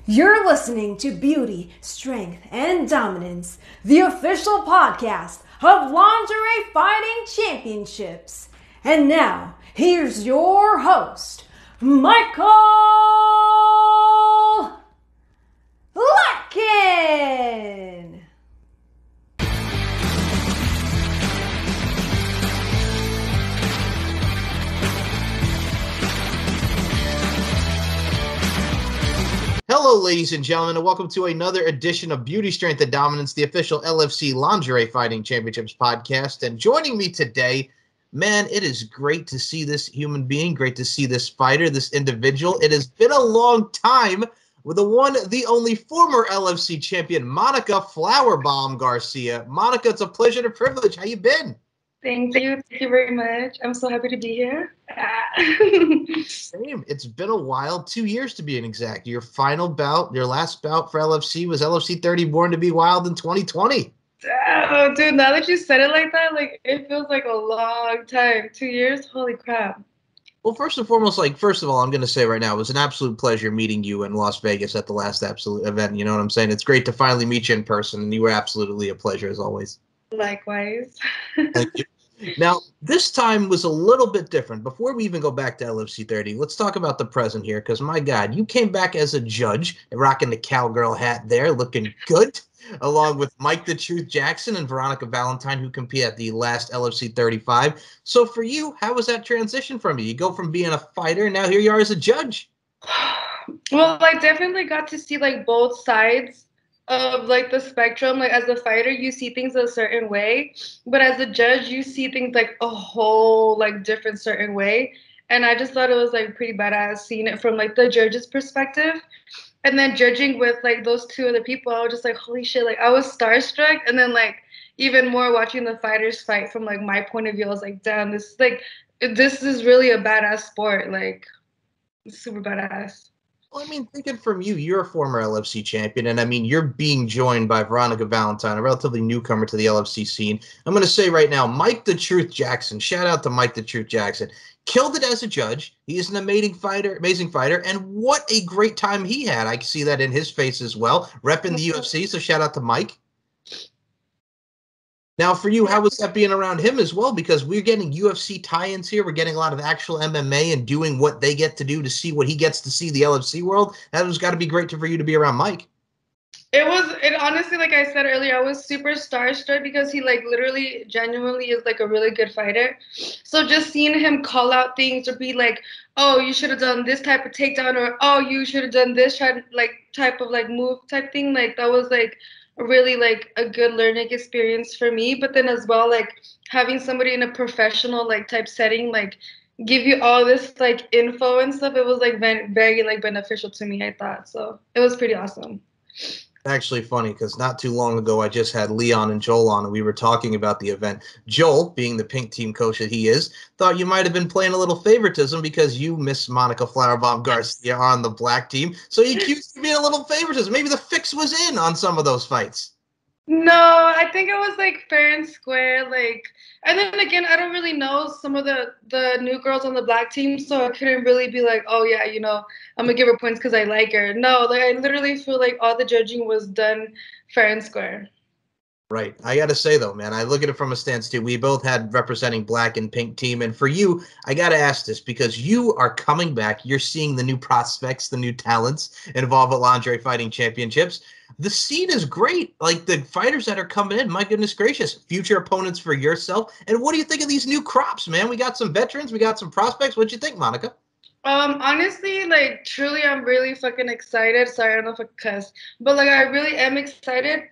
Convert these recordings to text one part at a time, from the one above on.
You're listening to Beauty, Strength, and Dominance, the official podcast of Lingerie Fighting Championships. And now, here's your host, Michael Latkin. Hello, ladies and gentlemen, and welcome to another edition of Beauty, Strength, and Dominance, the official LFC Lingerie Fighting Championships podcast. And joining me today, man, it is great to see this human being, great to see this fighter, this individual. It has been a long time with the one, the only former LFC champion, Monica Flowerbomb Garcia. Monica, it's a pleasure and a privilege. How you been? Thank you. Thank you very much. I'm so happy to be here. Same. It's been a while, 2 years to be exact. Your final bout, your last bout for LFC was LFC 30 Born to be Wild in 2020. Oh, dude, now that you said it like that, like it feels like a long time. 2 years? Holy crap. Well, first and foremost, first of all, I'm going to say right now, it was an absolute pleasure meeting you in Las Vegas at the last absolute event. You know what I'm saying? It's great to finally meet you in person, and you were absolutely a pleasure as always. Likewise. Thank you. Now, this time was a little bit different. Before we even go back to LFC 30, let's talk about the present here, because, my God, you came back as a judge, rocking the cowgirl hat there, looking good, along with Mike the Truth Jackson and Veronica Valentine, who compete at the last LFC 35. So for you, how was that transition from you? You go from being a fighter, now here you are as a judge. Well, I definitely got to see like both sides of like the spectrum. Like as a fighter, you see things a certain way, but as a judge, you see things like a whole like different certain way. And I just thought it was like pretty badass seeing it from like the judge's perspective. And then judging with like those two other people, I was just like, holy shit, like I was starstruck. And then like even more watching the fighters fight from like my point of view, I was like, damn, this is really a badass sport. Like it's super badass. Well, I mean, thinking from you, you're a former LFC champion, and I mean, you're being joined by Veronica Valentine, a relatively newcomer to the LFC scene. I'm going to say right now, Mike the Truth Jackson, shout out to Mike the Truth Jackson, killed it as a judge. He is an amazing fighter, and what a great time he had. I see that in his face as well, repping the UFC, so shout out to Mike. Now, for you, how was that being around him as well? Because we're getting UFC tie-ins here. We're getting a lot of actual MMA and doing what they get to do to see what he gets to see the LFC world. That has got to be great for you to be around Mike. It honestly, like I said earlier, I was super starstruck because he like literally genuinely is like a really good fighter. So just seeing him call out things or be like, oh, you should have done this type of takedown, or oh, you should have done this type of like move type thing, like that was like really like a good learning experience for me. But then as well, like having somebody in a professional like type setting like give you all this like info and stuff, it was like very like beneficial to me, I thought. So it was pretty awesome. Actually funny because not too long ago I just had Leon and Joel on and we were talking about the event. Joel, being the pink team coach that he is, thought you might have been playing a little favoritism because you miss Monica Flowerbomb Garcia on the black team. So he accused you of being a little favoritism. Maybe the fix was in on some of those fights. No, I think it was like fair and square. Like, and then again, I don't really know some of the new girls on the black team, so I couldn't really be like, oh yeah, I'm gonna give her points because I like her. No, like I literally feel like all the judging was done fair and square. Right. I got to say, though, man, I look at it from a stance, too. We both had representing black and pink team. And for you, I got to ask this because you are coming back. You're seeing the new prospects, the new talents involved with Lingerie Fighting Championships. The scene is great. Like the fighters that are coming in, my goodness gracious, future opponents for yourself. And what do you think of these new crops, man? We got some veterans. We got some prospects. What'd you think, Monica? Honestly, like truly, I'm really fucking excited. Sorry, I don't know if I cuss, but like I really am excited.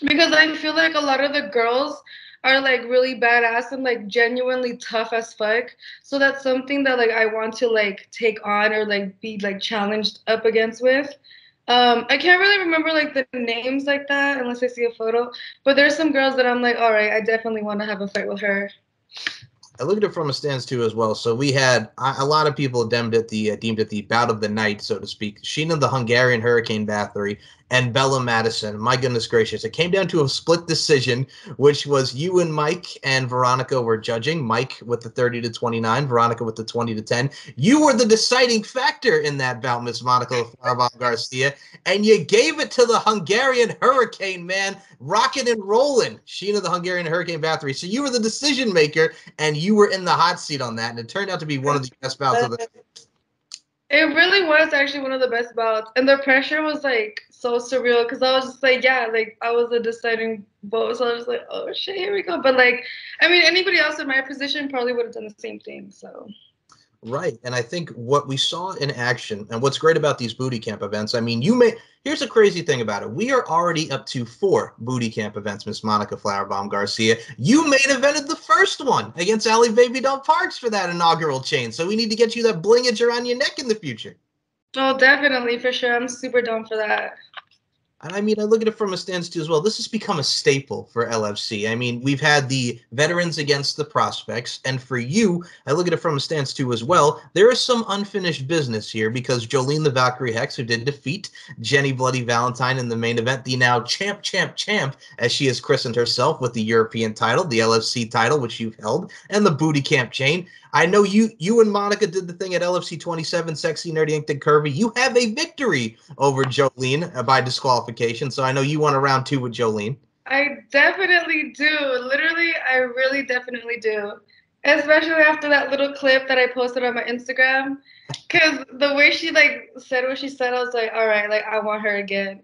Because I feel like a lot of the girls are like really badass and like genuinely tough as fuck. So that's something that like I want to like take on or like be like challenged up against with. I can't really remember like the names like that unless I see a photo. But there's some girls that I'm like, all right, I definitely want to have a fight with her. I looked at it from a stance too as well. So we had a lot of people deemed it the bout of the night, so to speak. Sheena the Hungarian Hurricane Bathory and Bella Madison. My goodness gracious. It came down to a split decision, which was you and Mike and Veronica were judging. Mike with the 30-29, Veronica with the 20-10. You were the deciding factor in that bout, Miss Monica Flowerbomb Garcia, and you gave it to the Hungarian Hurricane, man, rocking and rolling. Sheena, the Hungarian Hurricane Bathory. So you were the decision maker, and you were in the hot seat on that, and it turned out to be one of the best bouts of the. It really was actually one of the best bouts, and the pressure was like so surreal because I was just like, yeah, like I was a deciding vote, so I was like, oh shit, here we go. But like, I mean, anybody else in my position probably would have done the same thing. So. Right. And I think what we saw in action and what's great about these booty camp events, I mean, here's a crazy thing about it. We are already up to 4 booty camp events, Miss Monica Flowerbomb Garcia. You main evented the first one against Ali Baby Doll Parks for that inaugural chain. So we need to get you that blingage around your neck in the future. Oh, definitely, for sure. I'm super down for that. And I mean, I look at it from a stance too as well. This has become a staple for LFC. I mean, we've had the veterans against the prospects. And for you, I look at it from a stance too as well. There is some unfinished business here because Jolene the Valkyrie Hex, who did defeat Jenny Bloody Valentine in the main event, the now champ, as she has christened herself with the European title, the LFC title, which you've held, and the booty camp chain. I know you and Monica did the thing at LFC 27, Sexy, Nerdy, Inked, and Curvy. You have a victory over Jolene by disqualification, so I know you won a round 2 with Jolene. I definitely do. Literally, I really definitely do. Especially after that little clip that I posted on my Instagram. Because the way she, like, said what she said, I was like, all right, like, I want her again.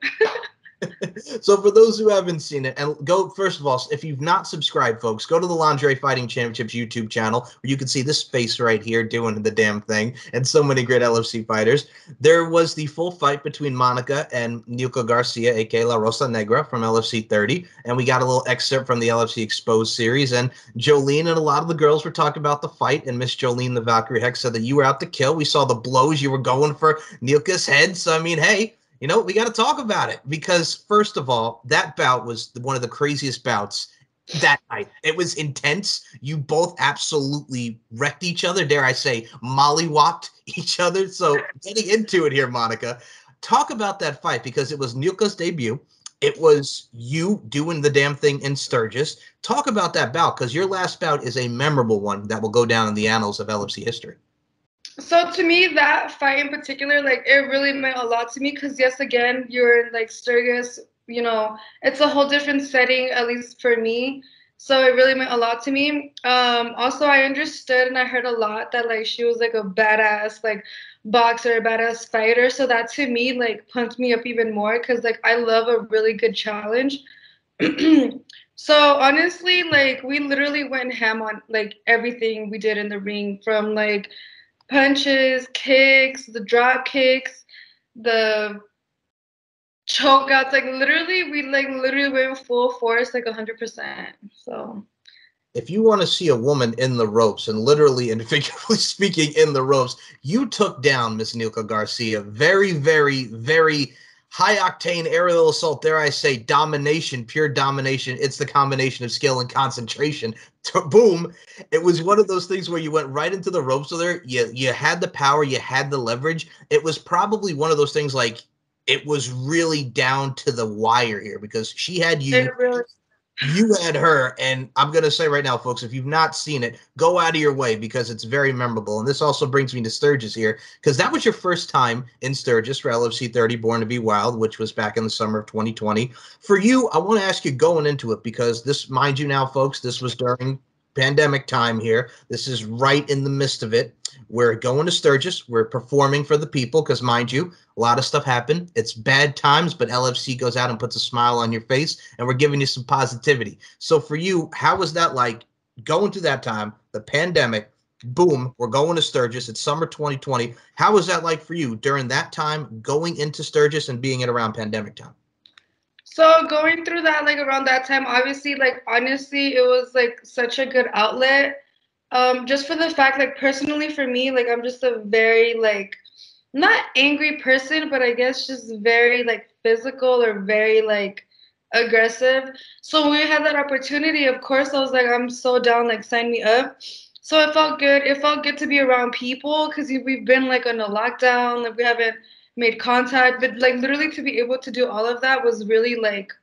So for those who haven't seen it, and go, first of all, if you've not subscribed, folks, go to the Lingerie Fighting Championships YouTube channel where you can see this face right here doing the damn thing and so many great LFC fighters. There was the full fight between Monica and Nilka Garcia, aka La Rosa Negra from LFC 30, and we got a little excerpt from the LFC Exposed series, and Jolene and a lot of the girls were talking about the fight, and Miss Jolene, the Valkyrie Hex, said that you were out to kill. We saw the blows you were going for Nilka's head, so I mean, hey, you know, we got to talk about it because, first of all, that bout was one of the craziest bouts that night. It was intense. You both absolutely wrecked each other, dare I say, mollywopped each other. So getting into it here, Monica, talk about that fight because it was Nilka's debut. It was you doing the damn thing in Sturgis. Talk about that bout because your last bout is a memorable one that will go down in the annals of LFC history. So to me, that fight in particular, like, it really meant a lot to me because, yes, again, you're in, like, Sturgis, you know, it's a whole different setting, at least for me. So it really meant a lot to me. Also, I understood and I heard a lot that, like, she was, like, a badass, like, boxer, a badass fighter. So that, to me, like, pumped me up even more because, like, I love a really good challenge. So honestly, like, we literally went ham on, like, everything we did in the ring from, like, punches, kicks, the drop kicks, the chokeouts. Like we literally went full force, like 100%. So if you want to see a woman in the ropes, and literally and figuratively speaking in the ropes, you took down Miss Nilka Garcia. Very, very, very high-octane aerial assault, dare I say, domination, pure domination. It's the combination of skill and concentration. Boom. It was one of those things where you went right into the ropes with her. You had the power. You had the leverage. It was probably one of those things like it was really down to the wire here because she had you. You had her, and I'm going to say right now, folks, if you've not seen it, go out of your way because it's very memorable. And this also brings me to Sturgis here because that was your first time in Sturgis for LFC 30 Born to Be Wild, which was back in the summer of 2020. For you, I want to ask you going into it because this, mind you now, folks, this was during pandemic time here. This is right in the midst of it. We're going to Sturgis. We're performing for the people because, mind you, a lot of stuff happened. It's bad times, but LFC goes out and puts a smile on your face, and we're giving you some positivity. So for you, how was that like going through that time, the pandemic, boom, we're going to Sturgis. It's summer 2020. How was that like for you during that time, going into Sturgis and being it around pandemic time? So going through that, like around that time, obviously, like honestly, it was like such a good outlet. Just for the fact, like personally for me, like I'm just a very like not angry person, but I guess just very like physical or very like aggressive. So when we had that opportunity, of course, I was like, I'm so down, like sign me up. So it felt good. It felt good to be around people because we've been like on a lockdown, like we haven't made contact. But like literally to be able to do all of that was really like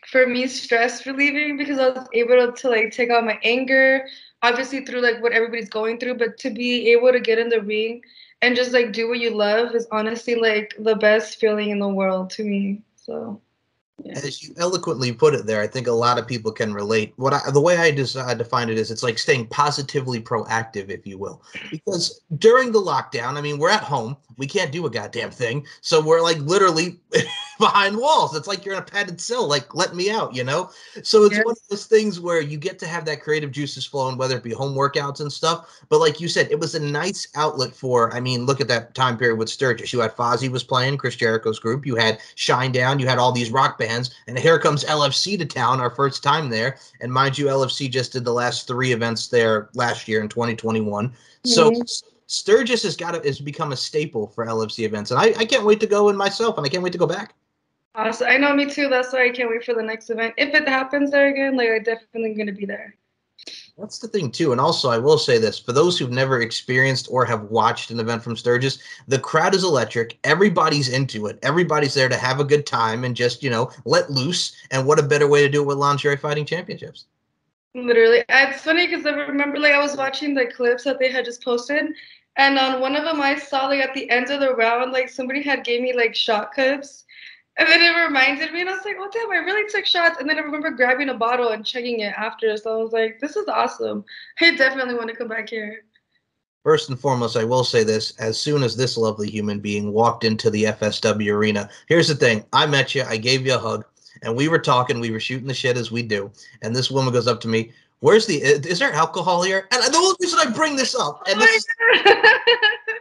for me stress relieving because I was able to like take out my anger, obviously through like what everybody's going through, but to be able to get in the ring and just like do what you love is honestly like the best feeling in the world to me. So yeah. As you eloquently put it there, I think a lot of people can relate. The way I define it is it's like staying positively proactive, if you will. Because during the lockdown, I mean, we're at home. We can't do a goddamn thing. So we're like literally behind walls. It's like you're in a padded cell, like, let me out, you know? So it's one of those things where you get to have that creative juices flowing, whether it be home workouts and stuff. But like you said, it was a nice outlet for, I mean, look at that time period with Sturgis. You had Fozzy was playing, Chris Jericho's group. You had Shinedown. You had all these rock bands. And here comes LFC to town, our first time there. And mind you, LFC just did the last 3 events there last year in 2021. So Sturgis has become a staple for LFC events. And I can't wait to go in myself, and I can't wait to go back. Awesome. I know, me too. That's why I can't wait for the next event. If it happens there again, like I'm definitely going to be there. That's the thing, too. And also, I will say this. For those who've never experienced or have watched an event from Sturgis, the crowd is electric. Everybody's into it. Everybody's there to have a good time and just, let loose. And what a better way to do it with Lingerie Fighting Championships. Literally. It's funny because I remember, like, I was watching the clips that they had just posted. And on one of them, I saw, like, at the end of the round, like, somebody had gave me, like, shot cups. And then it reminded me, and I was like, oh, damn, I really took shots. And then I remember grabbing a bottle and chugging it after. So I was like, this is awesome. I definitely want to come back here. First and foremost, I will say this. As soon as this lovely human being walked into the FSW arena, here's the thing. I met you. I gave you a hug. And we were talking. We were shooting the shit as we do. And this woman goes up to me. Is there alcohol here? And the only reason I bring this up, and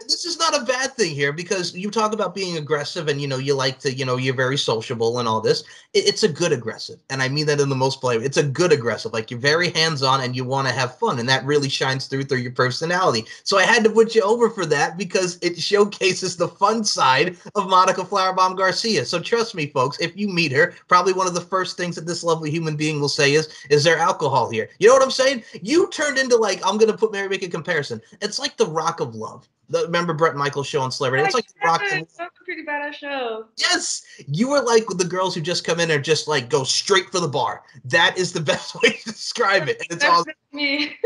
this is not a bad thing here, because you talk about being aggressive and, you like to, you're very sociable and all this. It's a good aggressive. And I mean that in the most polite way. It's a good aggressive. Like, you're very hands-on and you want to have fun. And that really shines through your personality. So I had to put you over for that because it showcases the fun side of Monica Flowerbomb Garcia. So trust me, folks, if you meet her, probably one of the first things that this lovely human being will say is there alcohol here? You know what I'm saying? You turned into, like, I'm going to make a comparison. It's like the Rock of Love. Remember Brett Michaels' show on Celebrity? It's like the Rock of Love. That's a pretty badass show. Yes. You were like the girls who just come in and just, like, go straight for the bar. That is the best way to describe it. And it's That's awesome. Me.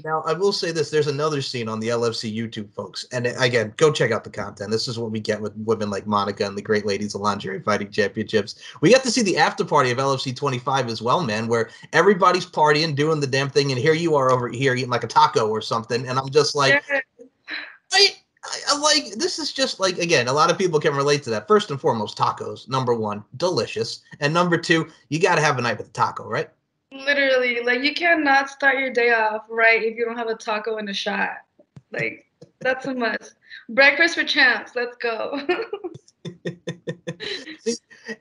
Now, I will say this. There's another scene on the LFC YouTube, folks. And again, go check out the content. This is what we get with women like Monica and the great ladies of Lingerie Fighting Championships. We got to see the after party of LFC 25 as well, man, where everybody's partying, doing the damn thing. And here you are over here eating like a taco or something. And I'm just like, I'm like, this is just like, again, a lot of people can relate to that. First and foremost, tacos. Number 1, delicious. And number 2, you got to have a night with a taco, right? Literally, like, you cannot start your day off right if you don't have a taco and a shot. Like, that's a must. Breakfast for champs. Let's go.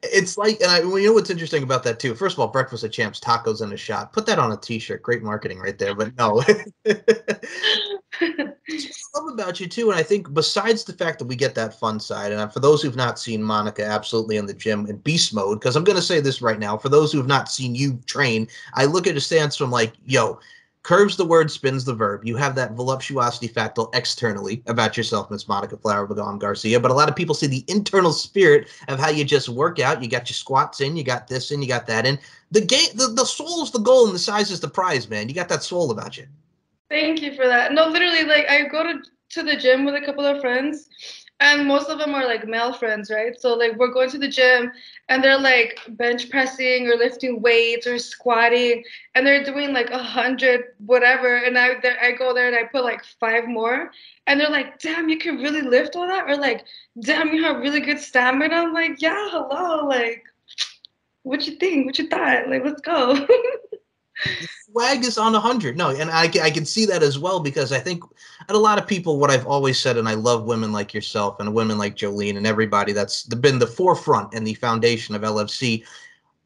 It's like, and you know what's interesting about that too? First of all, breakfast of champs, tacos and a shot. Put that on a t-shirt. Great marketing right there. But no. What I love about you too, and I think besides the fact that we get that fun side, and for those who've not seen Monica absolutely in the gym in beast mode, because I'm going to say this right now, for those who've not seen you train, I look at a stance from like, yo, curves the word, spins the verb. You have that voluptuosity factor externally about yourself, Miss Monica Flowerbomb Garcia, but a lot of people see the internal spirit of how you just work out. You got your squats in, you got this in, you got that in. The soul is the goal and the size is the prize, man. You got that soul about you. Thank you for that. No, literally, like, I go to the gym with a couple of friends, and most of them are like male friends, right? So like we're going to the gym and they're like bench pressing or lifting weights or squatting, and they're doing like 100 whatever, and I go there and I put like 5 more, and they're like, damn, you can really lift all that, or like, damn, you have really good stamina. I'm like, yeah, hello, like, what you think? What you thought? Like, let's go. The swag is on 100. No, and I can see that as well, because I think and a lot of people, what I've always said, and I love women like yourself and women like Jolene and everybody that's been the forefront and the foundation of LFC.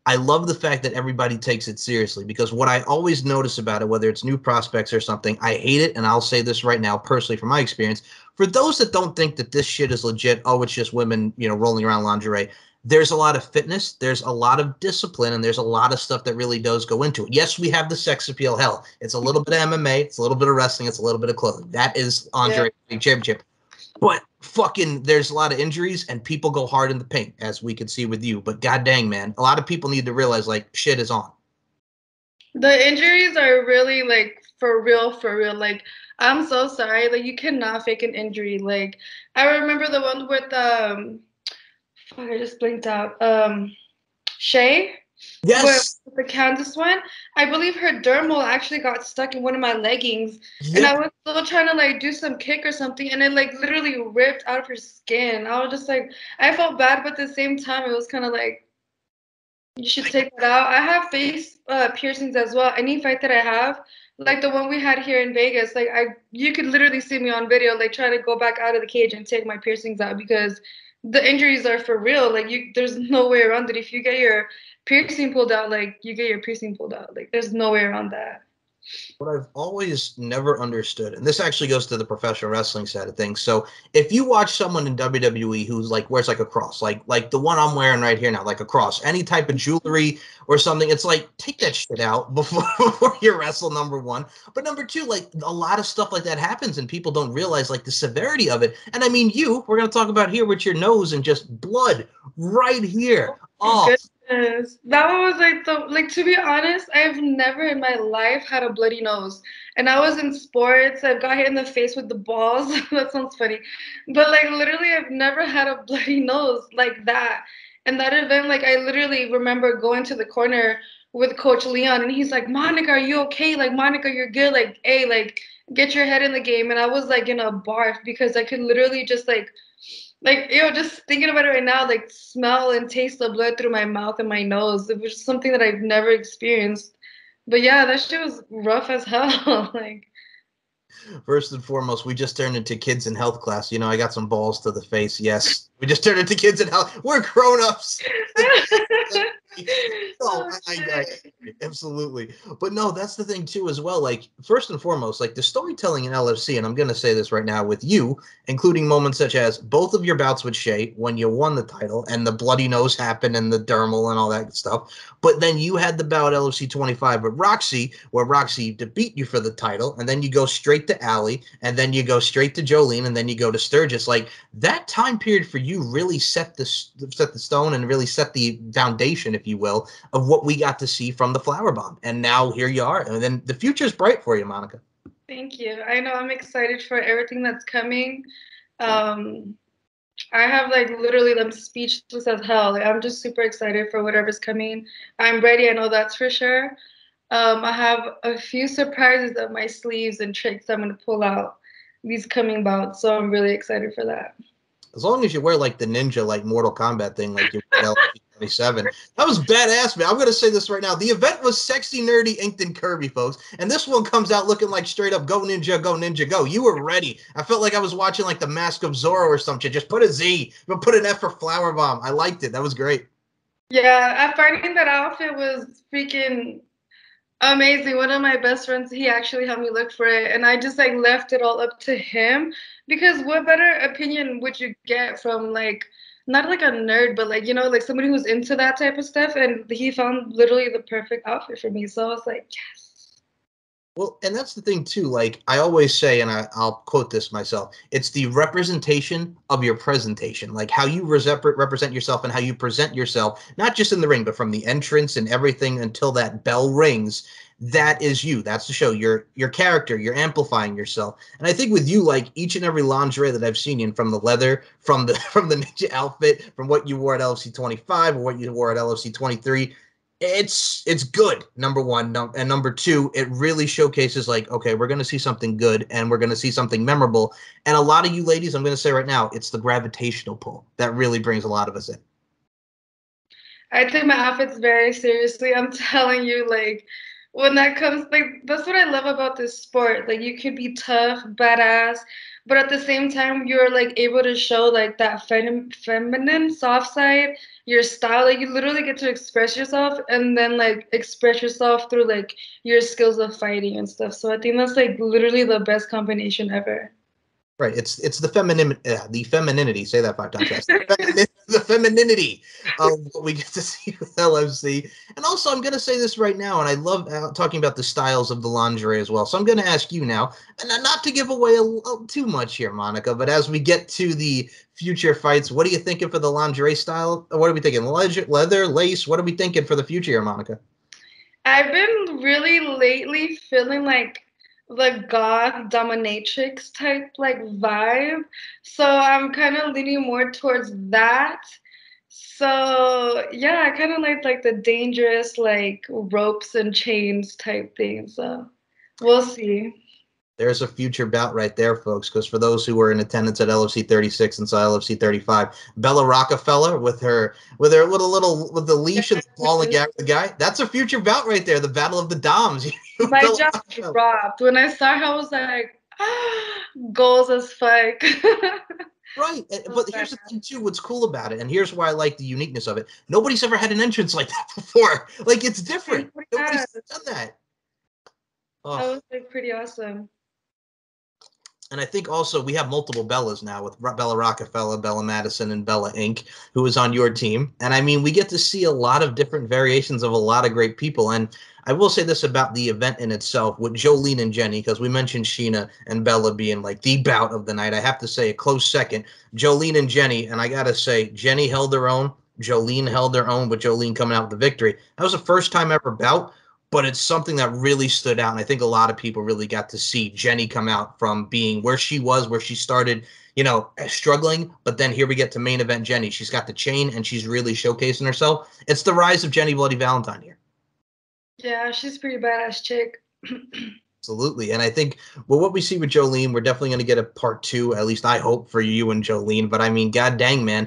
I love the fact that everybody takes it seriously, because what I always notice about it, whether it's new prospects or something, I hate it. And I'll say this right now, personally, from my experience, for those that don't think that this shit is legit, oh, it's just women, rolling around lingerie. There's a lot of fitness, there's a lot of discipline, and there's a lot of stuff that really does go into it. Yes, we have the sex appeal. Hell, it's a little bit of MMA, it's a little bit of wrestling, it's a little bit of clothing. That is lingerie championship. But fucking, there's a lot of injuries and people go hard in the paint, as we can see with you. But god dang, man, a lot of people need to realize, like, shit is on. The injuries are really like for real, for real. Like, I'm so sorry. Like, you cannot fake an injury. Like, I remember the one with fuck, I just blinked out. Shay, with Yes. the Kansas one. I believe her dermal actually got stuck in one of my leggings, and I Yep. was still trying to like do some kick or something, and it like literally ripped out of her skin. I was just like, I felt bad, but at the same time, it was kind of like, you should take that out. I have face piercings as well. Any fight that I have, like the one we had here in Vegas, like you could literally see me on video, like trying to go back out of the cage and take my piercings out because the injuries are for real. Like there's no way around it. If you get your piercing pulled out, like you get your piercing pulled out. Like there's no way around that. What I've always never understood, and this actually goes to the professional wrestling side of things. So if you watch someone in WWE who's like wears like a cross, like the one I'm wearing right here now, like a cross, any type of jewelry or something, it's like, take that shit out before you wrestle, number one. But number two, like, a lot of stuff like that happens and people don't realize like the severity of it. And I mean, we're gonna talk about here with your nose and just blood right here. Oh, Goodness. That one was like to be honest, I've never in my life had a bloody nose. And I was in sports. I've got hit in the face with the balls. That sounds funny. But like literally I've never had a bloody nose like that. And that event, like I literally remember going to the corner with Coach Leon and he's like, Monica, are you okay? Like, Monica, you're good. Like, hey, like get your head in the game. And I was like in a barf because I could literally just like, just thinking about it right now, like smell and taste the blood through my mouth and my nose. It was just something that I've never experienced. But yeah, that shit was rough as hell. Like, first and foremost, we just turned into kids in health class. I got some balls to the face. Yes, we just turned into kids in health. We're grown-ups. No, oh, I shit. absolutely. But no, that's the thing too as well. Like, first and foremost, like the storytelling in LFC, and I'm gonna say this right now with you, including moments such as both of your bouts with Shay when you won the title and the bloody nose happened and the dermal and all that stuff. But then you had the bout LFC 25 with Roxy, where Roxy beat you for the title, and then you go straight to Allie, and then you go straight to Jolene, and then you go to Sturgis. Like, that time period for you really set the stone and really set the foundation, if you will, of what we got to see from the Flowerbomb. And now here you are. And then the future's bright for you, Monica. Thank you. I know I'm excited for everything that's coming. Um, I have like literally I'm speechless as hell. Like, I'm just super excited for whatever's coming. I'm ready. I know that's for sure. I have a few surprises up my sleeves and tricks I'm gonna pull out these coming bouts, so I'm really excited for that. As long as you wear like the ninja, like Mortal Kombat thing, like you wear LFC 27. That was badass, man. I'm going to say this right now. The event was sexy, nerdy, inked, and curvy, folks. And this one comes out looking like straight up go ninja, go ninja, go. You were ready. I felt like I was watching like the Mask of Zorro or something. Just put a Z, but put an F for Flowerbomb. I liked it. That was great. Yeah, I finding that outfit was freaking amazing. One of my best friends, he actually helped me look for it, and I just like left it all up to him because what better opinion would you get from like not like a nerd, but like like somebody who's into that type of stuff, and he found literally the perfect outfit for me. So I was like, yes. Well, and that's the thing too. Like I always say, and I'll quote this myself: it's the representation of your presentation, like how you represent yourself and how you present yourself, not just in the ring, but from the entrance and everything until that bell rings. That is you. That's the show. Your character. You're amplifying yourself. And I think with you, like each and every lingerie that I've seen you, from the leather, from the from the ninja outfit, from what you wore at LFC 25 or what you wore at LFC 23, it's good, number one, and number two, it really showcases like, okay, we're going to see something good and we're going to see something memorable. And a lot of you ladies, I'm going to say right now, it's the gravitational pull that really brings a lot of us in. I take my outfits very seriously. I'm telling you, like, when that comes, like, that's what I love about this sport. Like, you could be tough, badass, but at the same time, you're like able to show like that feminine soft side, your style. Like you literally get to express yourself, and then like express yourself through like your skills of fighting and stuff. So I think that's like literally the best combination ever. Right. It's the femininity. Say that 5 times fast. The femininity of what we get to see with LFC. And also, I'm going to say this right now, and I love talking about the styles of the lingerie as well. So I'm going to ask you now, and not to give away too much here, Monica, but as we get to the future fights, what are you thinking for the lingerie style? What are we thinking? Leather, lace? What are we thinking for the future here, Monica? I've been really lately feeling like the goth dominatrix type like vibe. So I'm kind of leaning more towards that. So yeah, I kind of like the dangerous like ropes and chains type thing. So we'll see. There's a future bout right there, folks, because for those who were in attendance at LFC 36 and saw LFC 35, Bella Rockefeller with her little with the leash and the ball and the guy, that's a future bout right there, the battle of the Doms. My jaw dropped when I saw her. I was like, goals as fuck. Right, but here's the thing too. What's cool about it, and here's why I like the uniqueness of it. Nobody's ever had an entrance like that before. Like it's different. Nobody's done that. Oh. That was like pretty awesome. And I think also we have multiple Bellas now with Bella Rockefeller, Bella Madison, and Bella Inc., who is on your team. And I mean, we get to see a lot of different variations of a lot of great people. And I will say this about the event in itself with Jolene and Jenny, because we mentioned Sheena and Bella being like the bout of the night. I have to say a close second, Jolene and Jenny. And I got to say, Jenny held her own. Jolene held her own, with Jolene coming out with the victory. That was the first time ever bout. But it's something that really stood out. And I think a lot of people really got to see Jenny come out from being where she was, where she started, struggling. But then here we get to main event Jenny. She's got the chain and she's really showcasing herself. It's the rise of Jenny Bloody Valentine here. Yeah, she's a pretty badass chick. Absolutely. And I think what we see with Jolene, we're definitely going to get a part 2. At least I hope for you and Jolene. But I mean, god dang, man,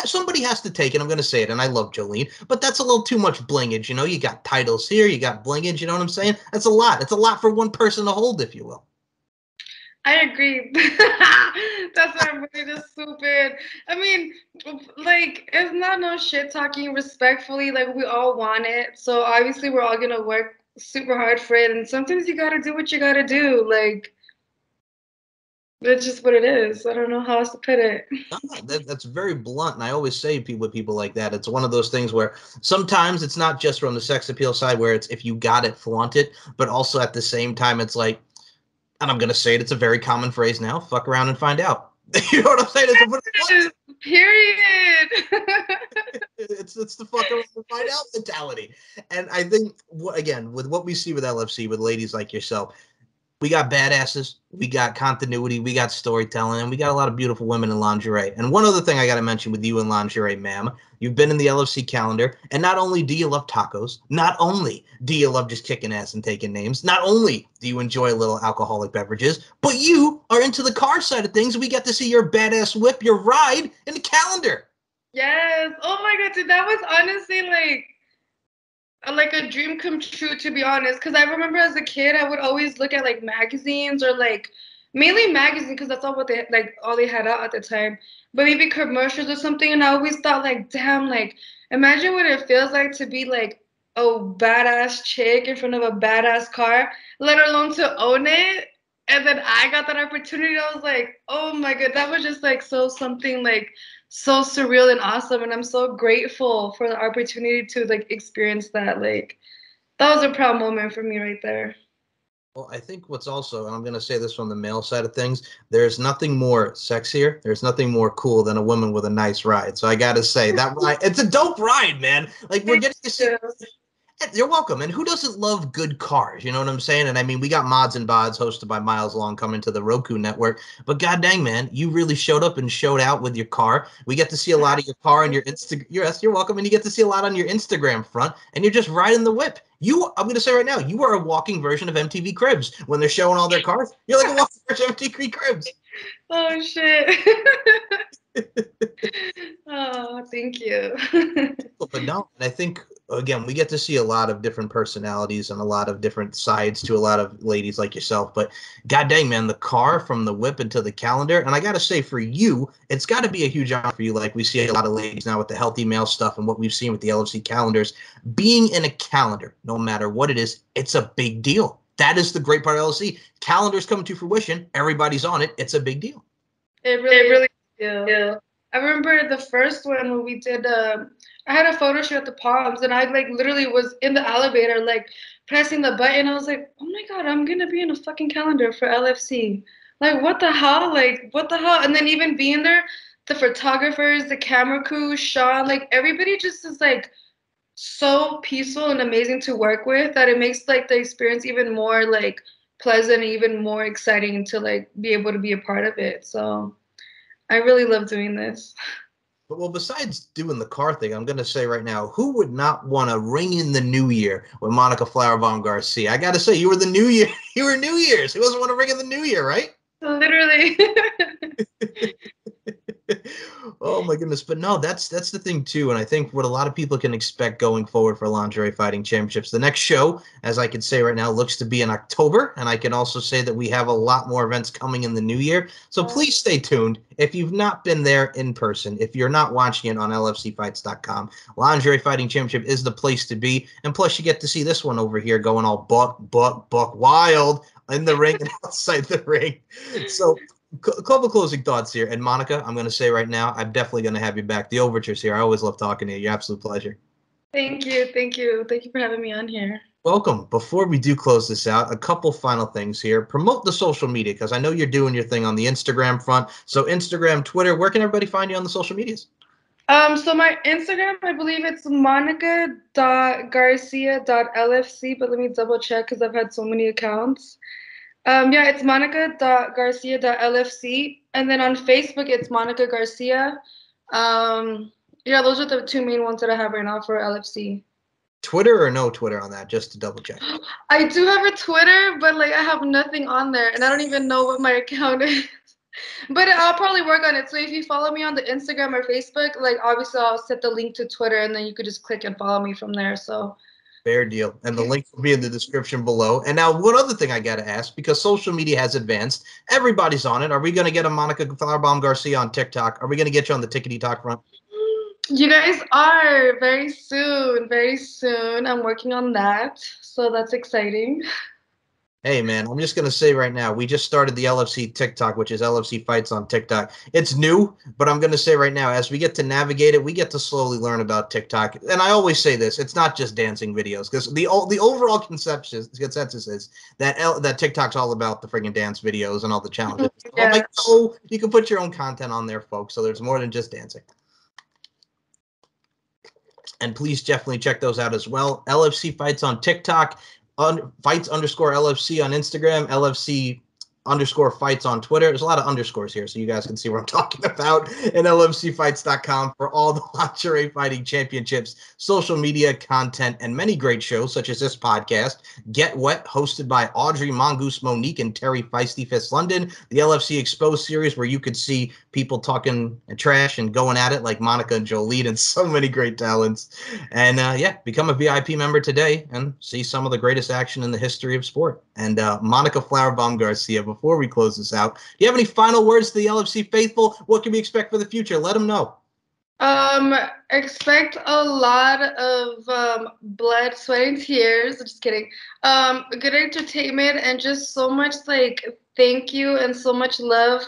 somebody has to take it. I'm going to say it. And I love Jolene, but that's a little too much blingage. You got titles here, you got blingage. You know what I'm saying? That's a lot. It's a lot for one person to hold, if you will. I agree. That's why I'm really just stupid. I mean, like, it's not no shit talking respectfully. Like, we all want it. So obviously, we're all gonna work super hard for it. And sometimes you gotta do what you gotta do. Like, that's just what it is. I don't know how else to put it. That's very blunt. And I always say with people like that, it's one of those things where sometimes it's not just from the sex appeal side where it's if you got it, flaunt it. But also at the same time, it's like, and I'm going to say it's a very common phrase now, fuck around and find out. You know what I'm saying? Period. It's the fuck around and find out mentality. And I think, again, with what we see with LFC, with ladies like yourself, we got badasses, we got continuity, we got storytelling, and we got a lot of beautiful women in lingerie. And one other thing I got to mention with you in lingerie, ma'am, you've been in the LFC calendar, and not only do you love tacos, not only do you love just kicking ass and taking names, not only do you enjoy a little alcoholic beverages, but you are into the car side of things. We get to see your badass whip, your ride in the calendar. Yes. Oh my God, dude, that was honestly like a dream come true, to be honest, because I remember as a kid I would always look at like magazines or like mainly magazines because that's all they had out at the time, but maybe commercials or something, and I always thought like, damn, like imagine what it feels like to be like a badass chick in front of a badass car, let alone to own it. And then I got that opportunity. I was like, oh my God, that was just like something like so surreal and awesome, and I'm so grateful for the opportunity to like experience that. Like that was a proud moment for me right there. Well, I think what's also, and I'm going to say this from the male side of things, there's nothing more sexier, there's nothing more cool than a woman with a nice ride. So I got to say that ride, it's a dope ride, man. Like we're getting to see. You're welcome. And who doesn't love good cars? You know what I'm saying? And I mean, we got Mods and Bods hosted by Miles Long coming to the Roku network. But god dang, man, you really showed up and showed out with your car. We get to see a lot of your car on your Instagram. Yes, you're welcome. And you get to see a lot on your Instagram front. And you're just riding the whip. I'm going to say right now, you are a walking version of MTV Cribs. When they're showing all their cars, you're like a walking version of MTV Cribs. Oh, shit. Oh, thank you. But no, and I think again, we get to see a lot of different personalities and a lot of different sides to a lot of ladies like yourself. But god dang, man, the car from the whip into the calendar. And I got to say, for you, it's got to be a huge honor for you. Like we see a lot of ladies now with the healthy male stuff and what we've seen with the LFC calendars. Being in a calendar, no matter what it is, it's a big deal. That is the great part of LFC. Calendars come to fruition. Everybody's on it. It's a big deal. It really is. Yeah. I remember the first one when we did, I had a photo shoot at the Palms, and I like literally was in the elevator, like pressing the button. I was like, oh my God, I'm going to be in a fucking calendar for LFC. Like, what the hell? Like, what the hell? And then even being there, the photographers, the camera crew, Sean, like everybody just is like so peaceful and amazing to work with that it makes like the experience even more like pleasant, even more exciting to like be able to be a part of it. So I really love doing this. But well, besides doing the car thing, I'm going to say right now, who would not want to ring in the new year with Monica Flowerbomb Garcia? I got to say, you were the new year. You were New Year's. Who doesn't want to ring in the new year, right? Literally. Oh my goodness. But no, that's the thing too. And I think what a lot of people can expect going forward for Lingerie Fighting Championships, the next show, as I can say right now, looks to be in October. And I can also say that we have a lot more events coming in the new year. So please stay tuned. If you've not been there in person, if you're not watching it on lfcfights.com, Lingerie Fighting Championship is the place to be. And plus you get to see this one over here going all buck wild in the ring and outside the ring. So a couple closing thoughts here. And Monica, I'm going to say right now, I'm definitely going to have you back. The overture's here. I always love talking to you. Your absolute pleasure. Thank you. Thank you. Thank you for having me on here. Welcome. Before we do close this out, a couple final things here. Promote the social media, because I know you're doing your thing on the Instagram front. So Instagram, Twitter, where can everybody find you on the social medias? So my Instagram, I believe it's monica.garcia.lfc, but let me double check because I've had so many accounts. Yeah, it's monica.garcia.lfc. And then on Facebook, it's Monica Garcia. Yeah, those are the two main ones that I have right now for LFC. Twitter or no Twitter on that, just to double check? I do have a Twitter, but like I have nothing on there, and I don't even know what my account is. But I'll probably work on it. So if you follow me on the Instagram or Facebook, like obviously I'll set the link to Twitter, and then you could just click and follow me from there. So fair deal. And the link will be in the description below. And now one other thing I got to ask, because social media has advanced, everybody's on it. Are we going to get a Monica Flowerbomb Garcia on TikTok? Are we going to get you on the Tickety Talk front? You guys are very soon, very soon. I'm working on that. So that's exciting. Hey, man, I'm just going to say right now, we just started the LFC TikTok, which is LFC Fights on TikTok. It's new, but I'm going to say right now, as we get to navigate it, we get to slowly learn about TikTok. And I always say this, it's not just dancing videos, because the overall consensus is that TikTok's all about the friggin' dance videos and all the challenges. Yeah. I'm like, oh, you can put your own content on there, folks, so there's more than just dancing. And please definitely check those out as well. LFC Fights on TikTok. Fights_LFC on Instagram, LFC_fights on Twitter. There's a lot of underscores here, so you guys can see what I'm talking about. And LFCfights.com for all the Lingerie Fighting Championships, social media content, and many great shows, such as this podcast, Get Wet, hosted by Audrey Mongoose Monique and Terry Feisty Fist London, the LFC Exposed series, where you could see people talking trash and going at it like Monica and Jolene and so many great talents. And yeah, become a VIP member today and see some of the greatest action in the history of sport. And Monica Flowerbomb Garcia, before we close this out, do you have any final words to the LFC faithful? What can we expect for the future? Let them know. Expect a lot of blood, sweat, and tears. Just kidding. Good entertainment and just so much like thank you and so much love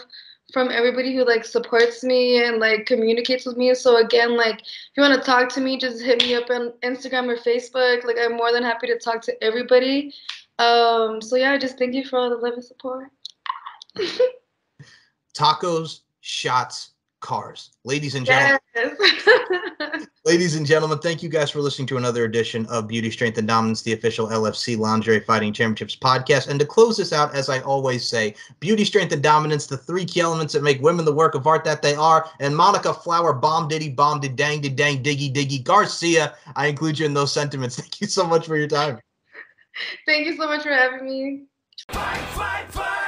from everybody who like supports me and like communicates with me. So again, like if you want to talk to me, just hit me up on Instagram or Facebook. Like I'm more than happy to talk to everybody. So yeah, just thank you for all the love and support. Tacos, shots, cars. Ladies and gentlemen. Yes. Ladies and gentlemen, thank you guys for listening to another edition of Beauty, Strength, and Dominance, the official LFC Lingerie Fighting Championships podcast. And to close this out, as I always say, beauty, strength, and dominance, the three key elements that make women the work of art that they are. And Monica Flower, bomb diddy, dang, diggy, diggy, Garcia, I include you in those sentiments. Thank you so much for your time. Thank you so much for having me. Fight, fight, fight!